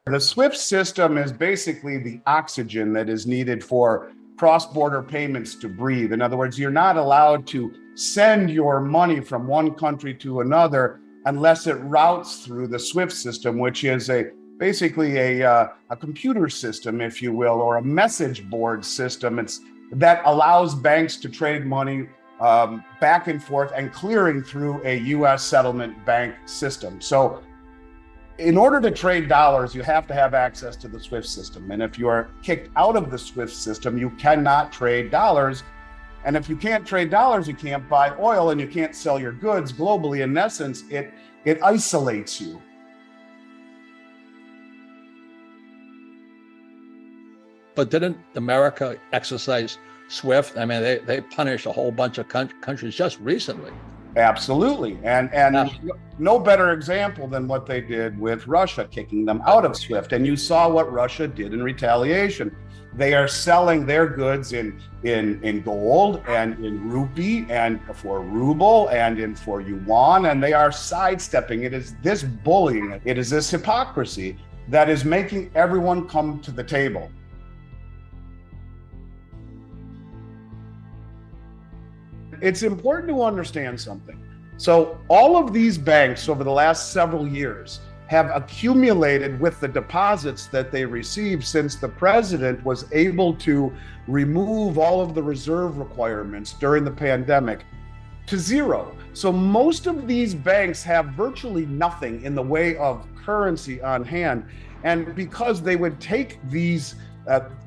The SWIFT system is basically the oxygen that is needed for cross-border payments to breathe. In other words, you're not allowed to send your money from one country to another unless it routes through the SWIFT system, which is basically a computer system, if you will, or a message board system. That allows banks to trade money back and forth and clearing through a U.S. settlement bank system. So in order to trade dollars, you have to have access to the SWIFT system. And if you are kicked out of the SWIFT system, you cannot trade dollars. And if you can't trade dollars, you can't buy oil and you can't sell your goods globally. In essence, it isolates you. But didn't America exercise SWIFT? I mean, they punished a whole bunch of countries just recently. Absolutely. And no better example than what they did with Russia, kicking them out of SWIFT. And you saw what Russia did in retaliation. They are selling their goods in gold and in rupee and for ruble and for yuan, and they are sidestepping. It is this bullying, it is this hypocrisy that is making everyone come to the table. It's important to understand something. So all of these banks over the last several years have accumulated with the deposits that they received since the president was able to remove all of the reserve requirements during the pandemic to zero. So most of these banks have virtually nothing in the way of currency on hand. And because they would take these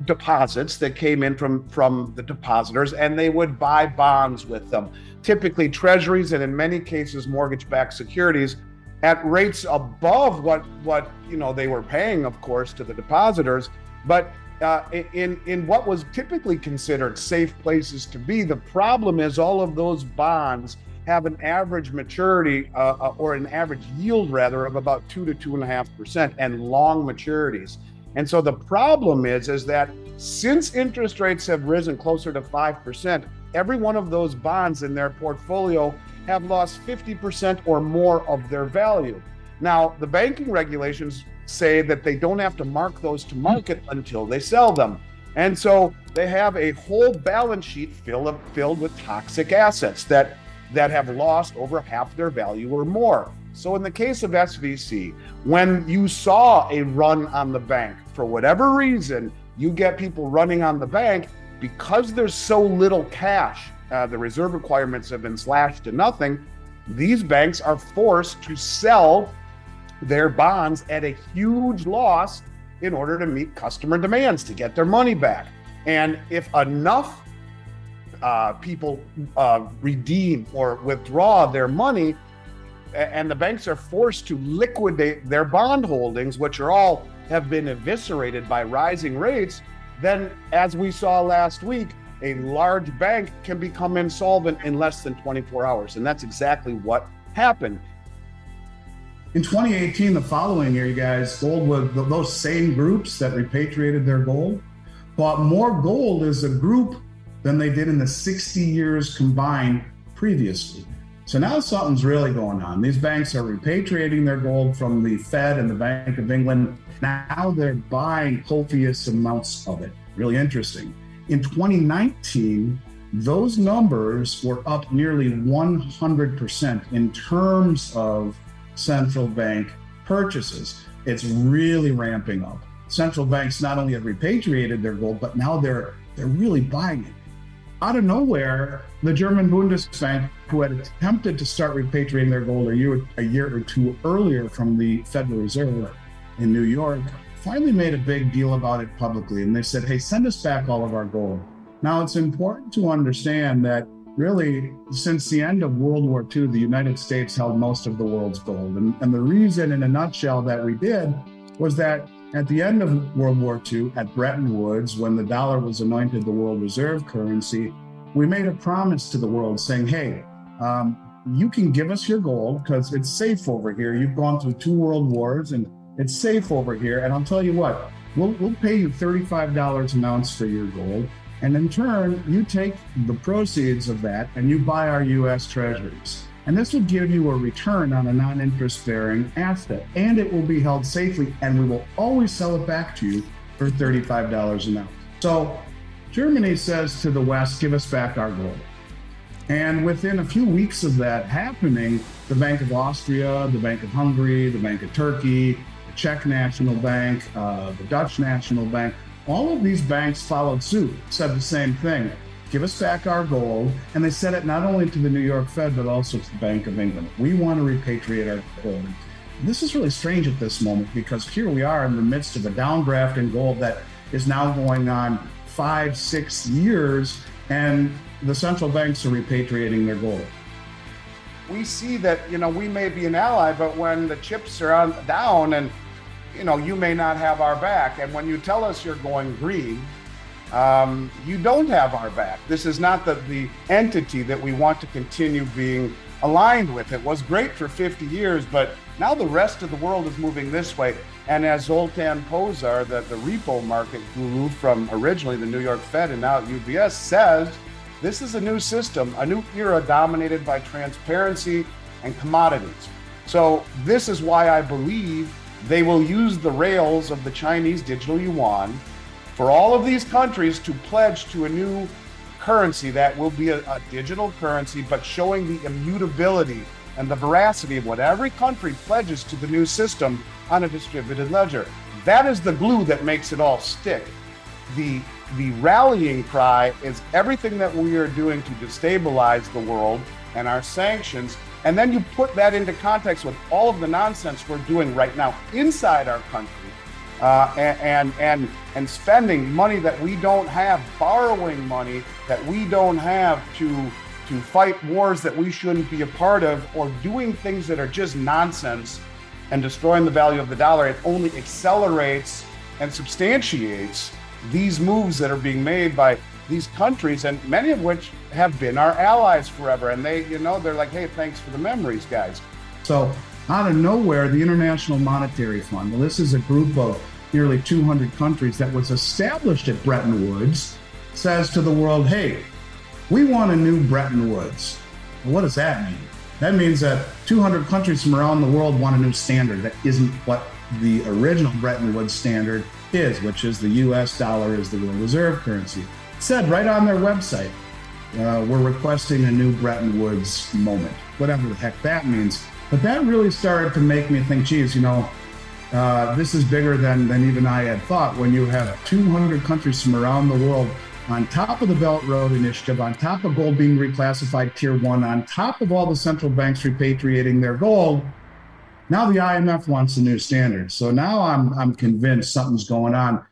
deposits that came in from the depositors, and they would buy bonds with them, typically treasuries and in many cases mortgage-backed securities at rates above what they were paying, of course, to the depositors, but in what was typically considered safe places to be. The problem is all of those bonds have an average maturity or an average yield rather of about 2 to 2.5% and long maturities. And so the problem is that since interest rates have risen closer to 5%, every one of those bonds in their portfolio have lost 50% or more of their value. Now, the banking regulations say that they don't have to mark those to market until they sell them. And so they have a whole balance sheet filled with toxic assets that have lost over half their value or more. So in the case of SVC, when you saw a run on the bank, for whatever reason, you get people running on the bank because there's so little cash, the reserve requirements have been slashed to nothing. These banks are forced to sell their bonds at a huge loss in order to meet customer demands to get their money back. And if enough people redeem or withdraw their money, and the banks are forced to liquidate their bond holdings, which have been eviscerated by rising rates, then as we saw last week, a large bank can become insolvent in less than 24 hours. And that's exactly what happened. In 2018, the following year, you guys, those same groups that repatriated their gold bought more gold as a group than they did in the 60 years combined previously. So now something's really going on. These banks are repatriating their gold from the Fed and the Bank of England. Now they're buying copious amounts of it. Really interesting. In 2019, those numbers were up nearly 100% in terms of central bank purchases. It's really ramping up. Central banks not only have repatriated their gold, but now they're really buying it. Out of nowhere, the German Bundesbank, who had attempted to start repatriating their gold a year or two earlier from the Federal Reserve in New York, finally made a big deal about it publicly. And they said, hey, send us back all of our gold. Now, it's important to understand that really, since the end of World War II, the United States held most of the world's gold. And the reason, in a nutshell, that we did was that at the end of World War II, at Bretton Woods, when the dollar was anointed the world reserve currency, we made a promise to the world saying, hey, you can give us your gold because it's safe over here. You've gone through 2 world wars and it's safe over here. And I'll tell you what, we'll pay you $35 an ounce for your gold. And in turn, you take the proceeds of that and you buy our US treasuries. And this will give you a return on a non-interest bearing asset, and it will be held safely, and we will always sell it back to you for $35 an ounce. So Germany says to the West, give us back our gold. And within a few weeks of that happening, the Bank of Austria, the Bank of Hungary, the Bank of Turkey, the Czech National Bank, the Dutch National Bank, all of these banks followed suit, said the same thing. Give us back our gold. And they said it not only to the New York Fed, but also to the Bank of England. We want to repatriate our gold. This is really strange at this moment because here we are in the midst of a downdraft in gold that is now going on 5-6 years, and the central banks are repatriating their gold. We see that, we may be an ally, but when the chips are down and, you may not have our back. And when you tell us you're going green, you don't have our back. This is not the entity that we want to continue being aligned with. It was great for 50 years, but now the rest of the world is moving this way. And as Zoltan Pozsar, the repo market guru from originally the New York Fed and now at UBS, says, this is a new system, a new era dominated by transparency and commodities. So this is why I believe they will use the rails of the Chinese digital yuan for all of these countries to pledge to a new currency that will be a digital currency, but showing the immutability and the veracity of what every country pledges to the new system on a distributed ledger. That is the glue that makes it all stick. The rallying cry is everything that we are doing to destabilize the world and our sanctions. And then you put that into context with all of the nonsense we're doing right now inside our country, and spending money that we don't have, borrowing money that we don't have to fight wars that we shouldn't be a part of, or doing things that are just nonsense and destroying the value of the dollar. It only accelerates and substantiates these moves that are being made by these countries, and many of which have been our allies forever. And they, they're like, hey, thanks for the memories, guys. So out of nowhere, the International Monetary Fund, well, this is a group of nearly 200 countries that was established at Bretton Woods, says to the world, hey, we want a new Bretton Woods. Well, what does that mean? That means that 200 countries from around the world want a new standard that isn't what the original Bretton Woods standard is, which is the US dollar is the world reserve currency. It said right on their website, we're requesting a new Bretton Woods moment, whatever the heck that means. But that really started to make me think, geez, this is bigger than even I had thought. When you have 200 countries from around the world on top of the Belt Road Initiative, on top of gold being reclassified Tier 1, on top of all the central banks repatriating their gold, now the IMF wants a new standard. So now I'm convinced something's going on.